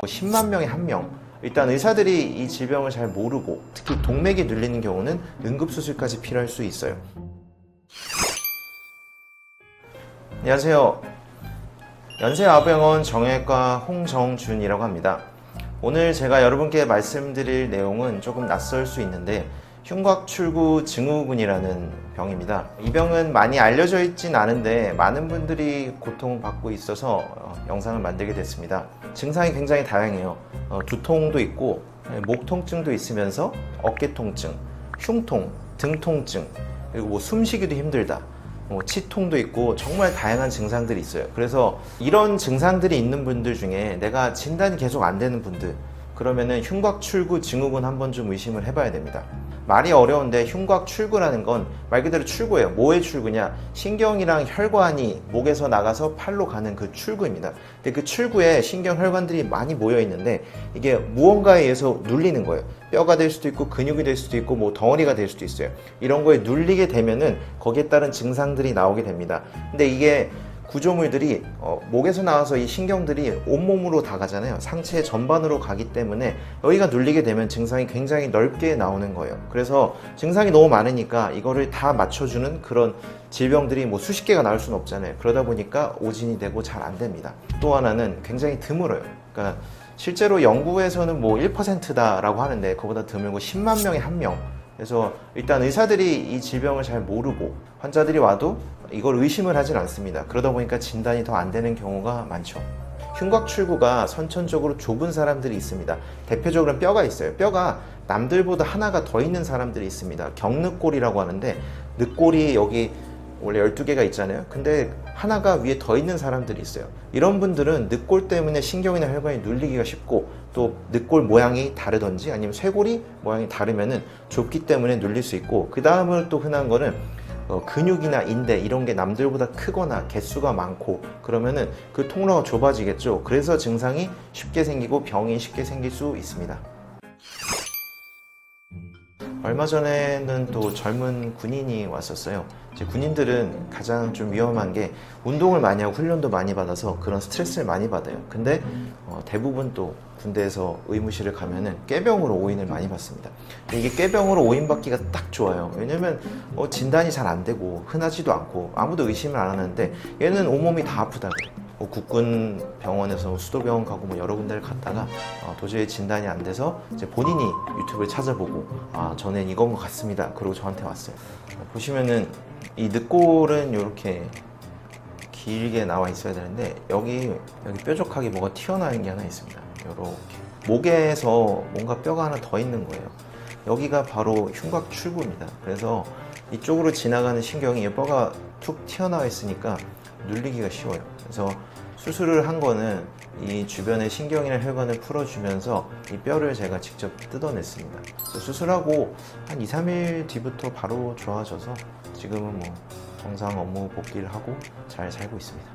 10만 명에 1명. 일단 의사들이 이 질병을 잘 모르고 특히 동맥이 눌리는 경우는 응급수술까지 필요할 수 있어요. 안녕하세요. 연세아부병원 정형외과 홍정준이라고 합니다. 오늘 제가 여러분께 말씀드릴 내용은 조금 낯설 수 있는데 흉곽출구 증후군이라는 병입니다. 이 병은 많이 알려져 있진 않은데 많은 분들이 고통을 받고 있어서 영상을 만들게 됐습니다. 증상이 굉장히 다양해요. 두통도 있고 목 통증도 있으면서 어깨 통증, 흉통, 등 통증, 그리고 숨쉬기도 힘들다, 치통도 있고 정말 다양한 증상들이 있어요. 그래서 이런 증상들이 있는 분들 중에 내가 진단이 계속 안 되는 분들, 그러면은 흉곽출구 증후군 한번 좀 의심을 해봐야 됩니다. 말이 어려운데 흉곽출구라는 건 말 그대로 출구예요. 뭐의 출구냐? 신경이랑 혈관이 목에서 나가서 팔로 가는 그 출구입니다. 근데 그 출구에 신경 혈관들이 많이 모여 있는데 이게 무언가에 의해서 눌리는 거예요. 뼈가 될 수도 있고 근육이 될 수도 있고 뭐 덩어리가 될 수도 있어요. 이런 거에 눌리게 되면은 거기에 따른 증상들이 나오게 됩니다. 근데 이게 구조물들이 목에서 나와서 이 신경들이 온몸으로 다 가잖아요. 상체 전반으로 가기 때문에 여기가 눌리게 되면 증상이 굉장히 넓게 나오는 거예요. 그래서 증상이 너무 많으니까 이거를 다 맞춰주는 그런 질병들이 뭐 수십 개가 나올 수는 없잖아요. 그러다 보니까 오진이 되고 잘 안 됩니다. 또 하나는 굉장히 드물어요. 그러니까 실제로 연구에서는 뭐 1%다라고 하는데 그거보다 드물고 10만 명에 1명. 그래서 일단 의사들이 이 질병을 잘 모르고 환자들이 와도 이걸 의심을 하진 않습니다. 그러다 보니까 진단이 더 안 되는 경우가 많죠. 흉곽출구가 선천적으로 좁은 사람들이 있습니다. 대표적으로는 뼈가 있어요. 뼈가 남들보다 하나가 더 있는 사람들이 있습니다. 경늑골이라고 하는데 늑골이 여기 원래 12개가 있잖아요. 근데 하나가 위에 더 있는 사람들이 있어요. 이런 분들은 늑골 때문에 신경이나 혈관이 눌리기가 쉽고 또 늑골 모양이 다르던지 아니면 쇄골이 모양이 다르면은 좁기 때문에 눌릴 수 있고, 그 다음으로 또 흔한 거는 근육이나 인대 이런 게 남들보다 크거나 개수가 많고 그러면은 그 통로가 좁아지겠죠. 그래서 증상이 쉽게 생기고 병이 쉽게 생길 수 있습니다. 얼마 전에는 또 젊은 군인이 왔었어요. 이제 군인들은 가장 좀 위험한 게 운동을 많이 하고 훈련도 많이 받아서 그런 스트레스를 많이 받아요. 근데 대부분 또 군대에서 의무실을 가면은 꾀병으로 오인을 많이 받습니다. 이게 꾀병으로 오인 받기가 딱 좋아요. 왜냐면 진단이 잘 안 되고 흔하지도 않고 아무도 의심을 안 하는데 얘는 온몸이 다 아프다 그래. 국군 병원에서 수도병원 가고 뭐 여러 군데를 갔다가 도저히 진단이 안 돼서 이제 본인이 유튜브를 찾아보고 저는 이건 것 같습니다. 그러고 저한테 왔어요. 보시면은 이 늑골은 이렇게 길게 나와 있어야 되는데 여기 뾰족하게 뭐가 튀어나온 게 하나 있습니다. 이렇게 목에서 뭔가 뼈가 하나 더 있는 거예요. 여기가 바로 흉곽출구입니다. 그래서 이쪽으로 지나가는 신경이 뼈가 툭 튀어나와 있으니까 눌리기가 쉬워요. 그래서 수술을 한 거는 이 주변의 신경이나 혈관을 풀어주면서 이 뼈를 제가 직접 뜯어냈습니다. 그래서 수술하고 한 2, 3일 뒤부터 바로 좋아져서 지금은 뭐 정상 업무 복귀를 하고 잘 살고 있습니다.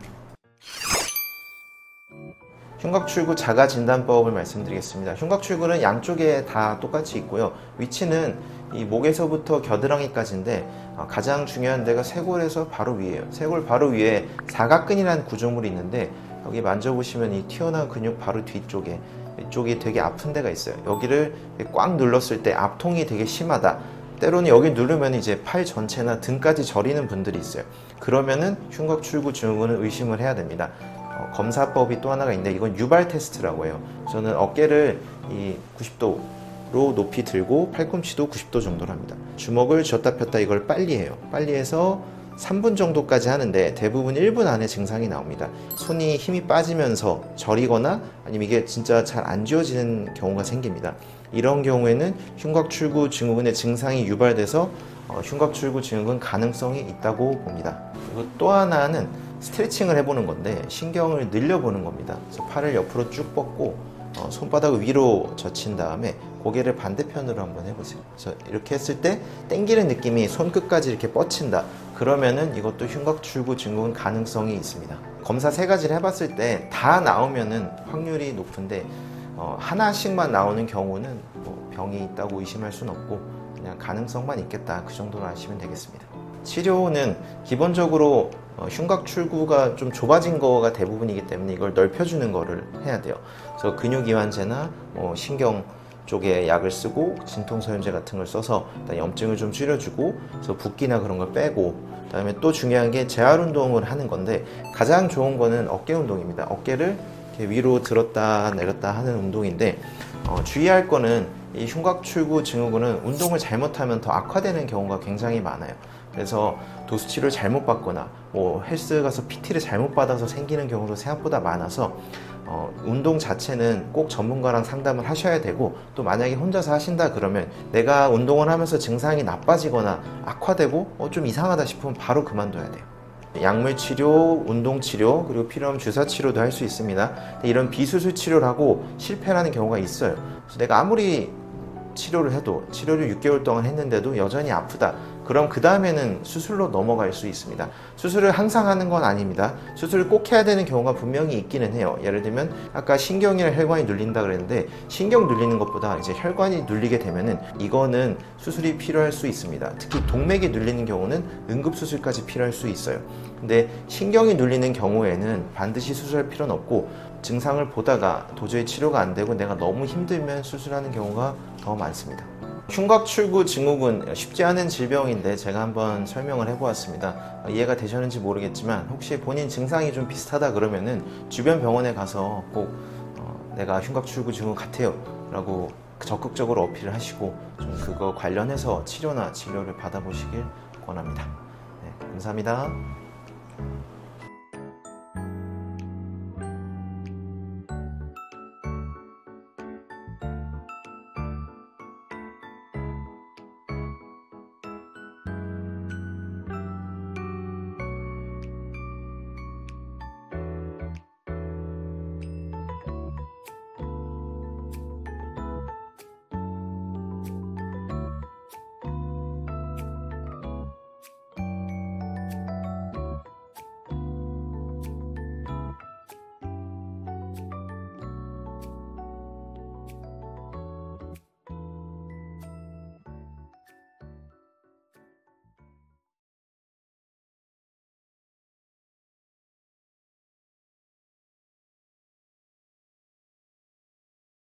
흉곽출구 자가진단법을 말씀드리겠습니다. 흉곽출구는 양쪽에 다 똑같이 있고요. 위치는 이 목에서부터 겨드랑이까지인데 가장 중요한 데가 쇄골에서 바로 위에요. 쇄골 바로 위에 사각근이라는 구조물이 있는데 여기 만져보시면 이 튀어나온 근육 바로 뒤쪽에 이쪽이 되게 아픈 데가 있어요. 여기를 꽉 눌렀을 때 압통이 되게 심하다. 때로는 여기 누르면 이제 팔 전체나 등까지 저리는 분들이 있어요. 그러면은 흉곽출구 증후군을 의심을 해야 됩니다. 검사법이 또 하나가 있는데 이건 유발 테스트라고 해요. 저는 어깨를 이 90도로 높이 들고 팔꿈치도 90도 정도로 합니다. 주먹을 쥐었다 폈다 이걸 빨리 해요. 빨리 해서 3분 정도까지 하는데 대부분 1분 안에 증상이 나옵니다. 손이 힘이 빠지면서 저리거나 아니면 이게 진짜 잘 안 쥐어지는 경우가 생깁니다. 이런 경우에는 흉곽출구 증후군의 증상이 유발돼서 흉곽출구 증후군 가능성이 있다고 봅니다. 그리고 또 하나는 스트레칭을 해보는 건데 신경을 늘려보는 겁니다. 그래서 팔을 옆으로 쭉 뻗고 손바닥을 위로 젖힌 다음에 고개를 반대편으로 한번 해보세요. 그래서 이렇게 했을 때 당기는 느낌이 손끝까지 이렇게 뻗친다. 그러면은 이것도 흉곽출구 증후군 가능성이 있습니다. 검사 3가지를 해봤을 때 다 나오면은 확률이 높은데 하나씩만 나오는 경우는 뭐 병이 있다고 의심할 수는 없고 그냥 가능성만 있겠다, 그 정도로 아시면 되겠습니다. 치료는 기본적으로 흉곽 출구가 좀 좁아진 거가 대부분이기 때문에 이걸 넓혀주는 거를 해야 돼요. 그래서 근육이완제나 신경 쪽에 약을 쓰고 진통소염제 같은 걸 써서 일단 염증을 좀 줄여주고, 그래서 붓기나 그런 걸 빼고, 그다음에 또 중요한 게 재활 운동을 하는 건데, 가장 좋은 거는 어깨 운동입니다. 어깨를 이렇게 위로 들었다 내렸다 하는 운동인데, 주의할 거는 이 흉곽 출구 증후군은 운동을 잘못하면 더 악화되는 경우가 굉장히 많아요. 그래서 도수 치료를 잘못 받거나 헬스 가서 PT를 잘못 받아서 생기는 경우도 생각보다 많아서 운동 자체는 꼭 전문가랑 상담을 하셔야 되고, 또 만약에 혼자서 하신다 그러면 내가 운동을 하면서 증상이 나빠지거나 악화되고 좀 이상하다 싶으면 바로 그만둬야 돼요. 약물 치료, 운동 치료, 그리고 필요하면 주사 치료도 할 수 있습니다. 이런 비수술 치료를 하고 실패하는 경우가 있어요. 그래서 내가 아무리 치료를 해도, 치료를 6개월 동안 했는데도 여전히 아프다, 그럼 그 다음에는 수술로 넘어갈 수 있습니다. 수술을 항상 하는 건 아닙니다. 수술을 꼭 해야 되는 경우가 분명히 있기는 해요. 예를 들면 아까 신경이나 혈관이 눌린다 그랬는데, 신경 눌리는 것보다 이제 혈관이 눌리게 되면은 이거는 수술이 필요할 수 있습니다. 특히 동맥이 눌리는 경우는 응급수술까지 필요할 수 있어요. 근데 신경이 눌리는 경우에는 반드시 수술할 필요는 없고, 증상을 보다가 도저히 치료가 안 되고 내가 너무 힘들면 수술하는 경우가 더 많습니다. 흉곽 출구 증후군 쉽지 않은 질병인데 제가 한번 설명을 해보았습니다. 이해가 되셨는지 모르겠지만 혹시 본인 증상이 좀 비슷하다 그러면은 주변 병원에 가서 꼭 내가 흉곽 출구 증후군 같아요 라고 적극적으로 어필을 하시고, 좀 그거 관련해서 치료나 진료를 받아보시길 권합니다. 네, 감사합니다.